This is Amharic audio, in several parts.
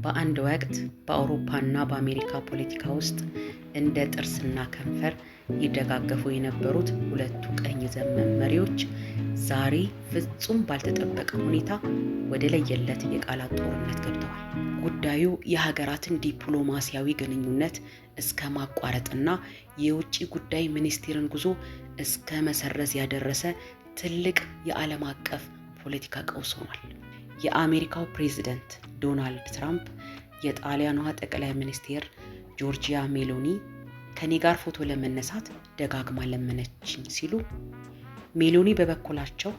በአንድ ወቅት በአውሮፓና በአሜሪካ ፖለቲካ ውስጥ እንደ ጥርስና ከንፈር ይደጋገፉ የነበሩት ሁለቱ ቀኝ ዘመም መሪዎች ዛሬ ፍጹም ባልተጠበቀ ሁኔታ ወደ ለየለት የቃላት ጦርነት ገብተዋል። ጉዳዩ የሀገራትን ዲፕሎማሲያዊ ግንኙነት እስከ ማቋረጥና የውጭ ጉዳይ ሚኒስቴርን ጉዞ እስከ መሰረዝ ያደረሰ ትልቅ የዓለም አቀፍ ፖለቲካ ቀውስ ሆኗል። የአሜሪካው ፕሬዝዳንት ዶናልድ ትራምፕ የጣሊያኗ ጠቅላይ ሚኒስቴር ጆርጂያ ሜሎኒ ከኔ ጋር ፎቶ ለመነሳት ደጋግማ ለመነችኝ ሲሉ፣ ሜሎኒ በበኩላቸው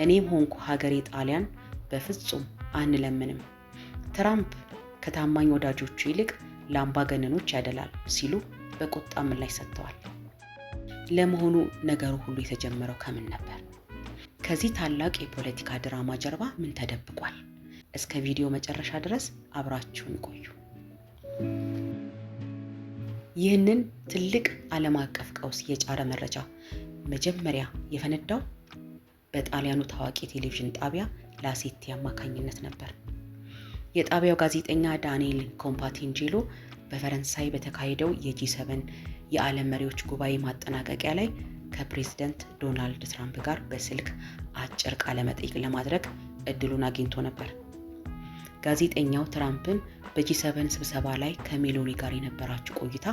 እኔም ሆንኩ ሀገሬ ጣሊያን በፍጹም አንለምንም፣ ትራምፕ ከታማኝ ወዳጆቹ ይልቅ ለአምባገነኖች ያደላል ሲሉ በቁጣ ምላሽ ሰጥተዋል። ለመሆኑ ነገሩ ሁሉ የተጀመረው ከምን ነበር? ከዚህ ታላቅ የፖለቲካ ድራማ ጀርባ ምን ተደብቋል? እስከ ቪዲዮ መጨረሻ ድረስ አብራችሁን ቆዩ። ይህንን ትልቅ ዓለም አቀፍ ቀውስ የጫረ መረጃ መጀመሪያ የፈነዳው በጣሊያኑ ታዋቂ ቴሌቪዥን ጣቢያ ላሴቲ አማካኝነት ነበር። የጣቢያው ጋዜጠኛ ዳንኤል ኮምፓቲንጄሎ በፈረንሳይ በተካሄደው የጂ7 የዓለም መሪዎች ጉባኤ ማጠናቀቂያ ላይ ከፕሬዝዳንት ዶናልድ ትራምፕ ጋር በስልክ አጭር ቃለ መጠይቅ ለማድረግ እድሉን አግኝቶ ነበር። ጋዜጠኛው ትራምፕን በጂ7 ስብሰባ ላይ ከሜሎኒ ጋር የነበራቸው ቆይታ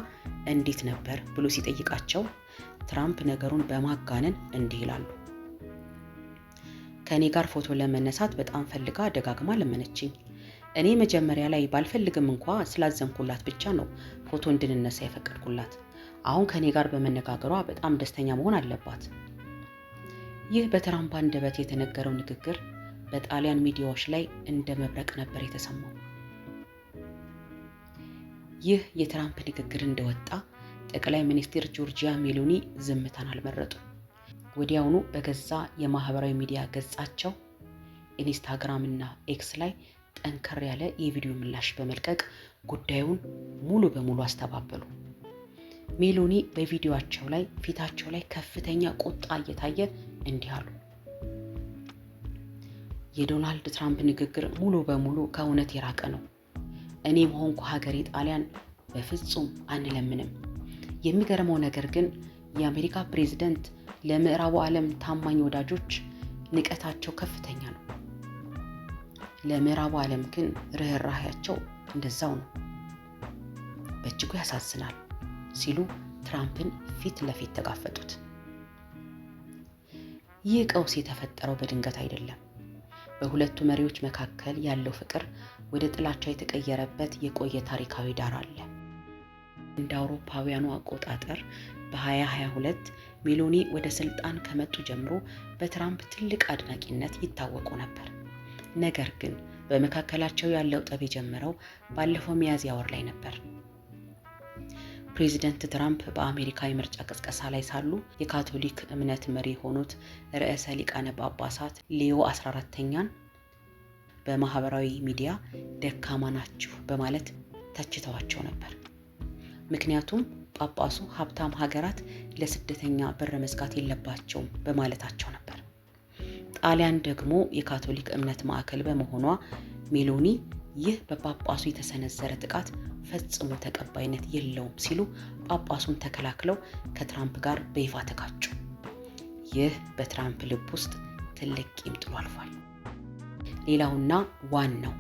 እንዴት ነበር ብሎ ሲጠይቃቸው ትራምፕ ነገሩን በማጋነን እንዲህ ይላሉ። ከኔ ጋር ፎቶ ለመነሳት በጣም ፈልጋ ደጋግማ ለመነችኝ። እኔ መጀመሪያ ላይ ባልፈልግም እንኳ ስላዘንኩላት ብቻ ነው ፎቶ እንድንነሳ የፈቀድኩላት። አሁን ከኔ ጋር በመነጋገሯ በጣም ደስተኛ መሆን አለባት። ይህ በትራምፕ አንደበት የተነገረው ንግግር በጣሊያን ሚዲያዎች ላይ እንደ መብረቅ ነበር የተሰማው። ይህ የትራምፕ ንግግር እንደወጣ ጠቅላይ ሚኒስትር ጆርጂያ ሜሎኒ ዝምታን አልመረጡም። ወዲያውኑ በገዛ የማህበራዊ ሚዲያ ገጻቸው ኢንስታግራም እና ኤክስ ላይ ጠንከር ያለ የቪዲዮ ምላሽ በመልቀቅ ጉዳዩን ሙሉ በሙሉ አስተባበሉ። ሜሎኒ በቪዲዮአቸው ላይ ፊታቸው ላይ ከፍተኛ ቁጣ እየታየ እንዲህ አሉ። የዶናልድ ትራምፕ ንግግር ሙሉ በሙሉ ከእውነት የራቀ ነው። እኔም ሆንኩ ሀገሬ ጣሊያን በፍጹም አንለምንም። የሚገርመው ነገር ግን የአሜሪካ ፕሬዝዳንት ለምዕራቡ ዓለም ታማኝ ወዳጆች ንቀታቸው ከፍተኛ ነው። ለምዕራቡ ዓለም ግን ርህራሄያቸው እንደዛው ነው። በእጅጉ ያሳዝናል ሲሉ ትራምፕን ፊት ለፊት ተጋፈጡት። ይህ ቀውስ የተፈጠረው በድንገት አይደለም። በሁለቱ መሪዎች መካከል ያለው ፍቅር ወደ ጥላቻ የተቀየረበት የቆየ ታሪካዊ ዳራ አለ። እንደ አውሮፓውያኑ አቆጣጠር በ2022 ሜሎኒ ወደ ስልጣን ከመጡ ጀምሮ በትራምፕ ትልቅ አድናቂነት ይታወቁ ነበር። ነገር ግን በመካከላቸው ያለው ጠብ የጀመረው ባለፈው ሚያዝያ ወር ላይ ነበር። ፕሬዝዳንት ትራምፕ በአሜሪካ የምርጫ ቅስቀሳ ላይ ሳሉ የካቶሊክ እምነት መሪ የሆኑት ርዕሰ ሊቃነ ጳጳሳት ሌዮ 14ኛን በማህበራዊ ሚዲያ ደካማ ናችሁ በማለት ተችተዋቸው ነበር። ምክንያቱም ጳጳሱ ሀብታም ሀገራት ለስደተኛ በር መዝጋት የለባቸውም በማለታቸው ነበር። ጣሊያን ደግሞ የካቶሊክ እምነት ማዕከል በመሆኗ ሜሎኒ ይህ በጳጳሱ የተሰነዘረ ጥቃት ፈጽሞ ተቀባይነት የለውም ሲሉ ጳጳሱን ተከላክለው ከትራምፕ ጋር በይፋ ተጋጩ። ይህ በትራምፕ ልብ ውስጥ ትልቅ ቂም ጥሎ አልፏል። ሌላውና ዋናው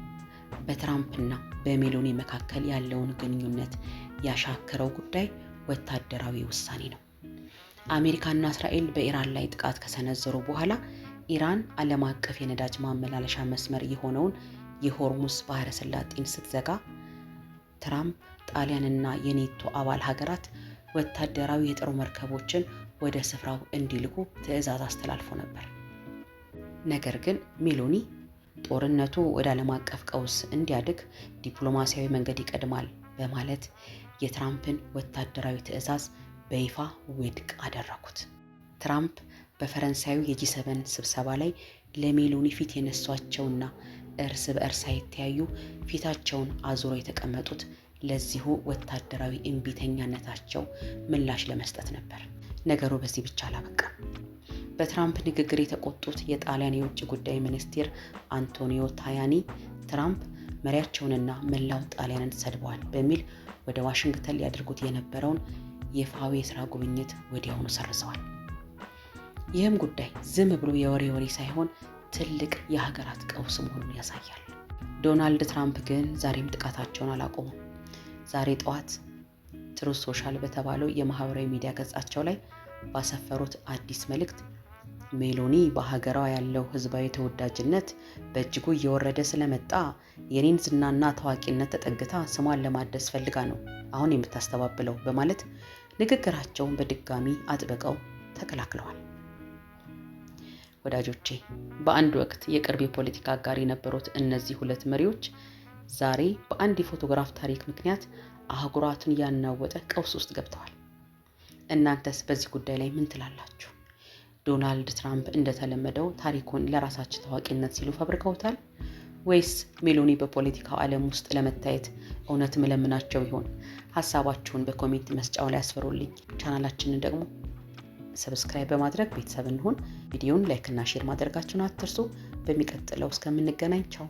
በትራምፕና በሜሎኒ መካከል ያለውን ግንኙነት ያሻከረው ጉዳይ ወታደራዊ ውሳኔ ነው። አሜሪካና እስራኤል በኢራን ላይ ጥቃት ከሰነዘሩ በኋላ ኢራን ዓለም አቀፍ የነዳጅ ማመላለሻ መስመር የሆነውን የሆርሙዝ ባህረ ሰላጤን ስትዘጋ ትራምፕ ጣሊያንና የኔቶ አባል ሀገራት ወታደራዊ የጦር መርከቦችን ወደ ስፍራው እንዲልኩ ትዕዛዝ አስተላልፎ ነበር። ነገር ግን ሜሎኒ ጦርነቱ ወደ ዓለም አቀፍ ቀውስ እንዲያድግ ዲፕሎማሲያዊ መንገድ ይቀድማል በማለት የትራምፕን ወታደራዊ ትዕዛዝ በይፋ ውድቅ አደረጉት። ትራምፕ በፈረንሳዩ የጂ7 ስብሰባ ላይ ለሜሎኒ ፊት የነሷቸውና እርስ በእርስ ሳይተያዩ ፊታቸውን አዙሮ የተቀመጡት ለዚሁ ወታደራዊ እምቢተኛነታቸው ምላሽ ለመስጠት ነበር። ነገሩ በዚህ ብቻ አላበቃም። በትራምፕ ንግግር የተቆጡት የጣሊያን የውጭ ጉዳይ ሚኒስትር አንቶኒዮ ታያኒ ትራምፕ መሪያቸውንና መላው ጣሊያንን ሰድበዋል በሚል ወደ ዋሽንግተን ሊያደርጉት የነበረውን ይፋዊ የሥራ ጉብኝት ወዲያውኑ ሰርዘዋል። ይህም ጉዳይ ዝም ብሎ የወሬ ሳይሆን ትልቅ የሀገራት ቀውስ መሆኑን ያሳያል። ዶናልድ ትራምፕ ግን ዛሬም ጥቃታቸውን አላቆሙም። ዛሬ ጠዋት ትሩዝ ሶሻል በተባለው የማህበራዊ ሚዲያ ገጻቸው ላይ ባሰፈሩት አዲስ መልእክት ሜሎኒ በሀገሯ ያለው ህዝባዊ ተወዳጅነት በእጅጉ እየወረደ ስለመጣ የኔን ዝናና ታዋቂነት ተጠግታ ስሟን ለማደስ ፈልጋ ነው አሁን የምታስተባብለው በማለት ንግግራቸውን በድጋሚ አጥብቀው ተከላክለዋል። ወዳጆቼ፣ በአንድ ወቅት የቅርብ የፖለቲካ አጋር የነበሩት እነዚህ ሁለት መሪዎች ዛሬ በአንድ የፎቶግራፍ ታሪክ ምክንያት አህጉራቱን ያናወጠ ቀውስ ውስጥ ገብተዋል። እናንተስ በዚህ ጉዳይ ላይ ምን ትላላችሁ? ዶናልድ ትራምፕ እንደተለመደው ታሪኩን ለራሳቸው ታዋቂነት ሲሉ ፈብርከውታል ወይስ ሜሎኒ በፖለቲካው ዓለም ውስጥ ለመታየት እውነት መለምናቸው ይሆን? ሀሳባችሁን በኮሜንት መስጫው ላይ አስፈሩልኝ። ቻናላችንን ደግሞ ሰብስክራይብ በማድረግ ቤተሰብ እንሁን። ቪዲዮውን ላይክ እና ሼር ማድረጋችሁን አትርሱ። በሚቀጥለው እስከምንገናኝ ቻው።